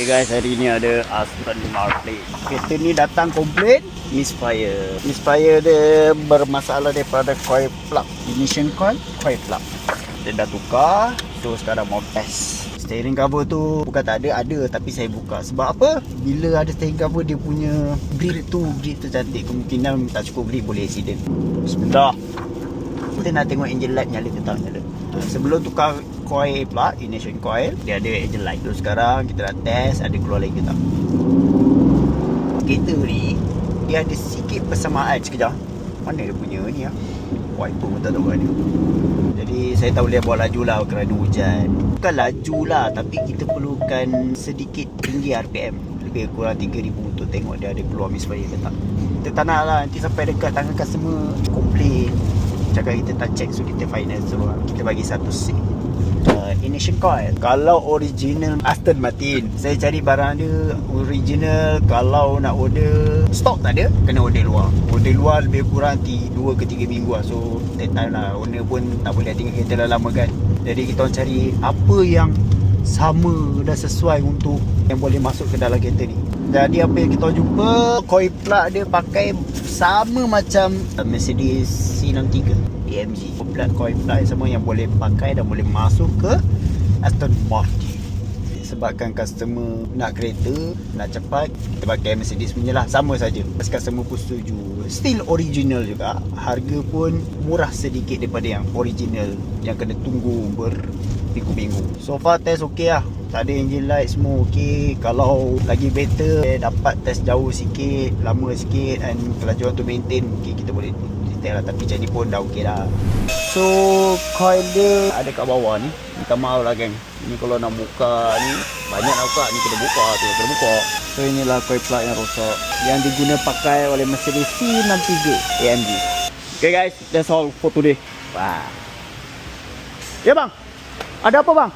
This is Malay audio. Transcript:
Okay guys, hari ni ada Aston Martin. Kereta ni datang komplain misfire. Misfire dia bermasalah daripada coil plug, ignition coil plug. Dia dah tukar, so sekarang mau test. Steering cover tu bukan tak ada tapi saya buka. Sebab apa? Bila ada steering cover dia punya grip tu cantik. Kemungkinan tak cukup grip boleh accident. Bismillah. Kita nak tengok engine light nyala ke tak nyala. Sebelum tukar coil plug, ignition coil, dia ada engine light. So sekarang kita dah test ada keluar lagi ke tak. Kereta ni dia ada sikit persamaan. Sekejap, mana dia punya ni lah, wiper pun tak tahu kan dia. Jadi saya tak boleh bawa laju lah kerana hujan. Bukan laju lah, tapi kita perlukan sedikit tinggi RPM, lebih kurang 3000 untuk tengok dia ada keluar misfire ke tak. Kita tak nak lah nanti sampai dekat tangan customer komplain cakap kita tak check, so kita final. So kita bagi satu C. Ignition coil, kalau original Aston Martin, saya cari barang dia original. Kalau nak order stok tak ada, kena order luar. Order luar lebih kurang 2 ke 3 minggu lah. So take time lah. Owner pun tak boleh tinggal kereta dah lama kan. Jadi kita orang cari apa yang sama dan sesuai untuk yang boleh masuk ke dalam kereta ni. Jadi apa yang kita jumpa, coil plug dia pakai sama macam Mercedes C63 AMG. Coil plug sama yang boleh pakai dan boleh masuk ke Aston Martin. Sebabkan customer nak kereta, nak cepat, kita pakai Mercedes punya lah, sama saja. Customer pun setuju. Still original juga. Harga pun murah sedikit daripada yang original yang kena tunggu berminggu-minggu. So far test okey lah. Tak ada engine light, semua okey. Kalau lagi better, dapat test jauh sikit, lama sikit, dan kelajuan tu maintain, mungkin kita boleh detail lah. Tapi jadi pun dah okey dah. So coil dia ada kat bawah ni. Minta maaf lah geng, ini kalau nak buka ni banyak nak buka, ni kena buka tu, kena buka. So inilah coil plug yang rosak, yang diguna pakai oleh Mercedes C63 AMG. Okay guys, that's all for today. Wah. Ya bang, ada apa bang?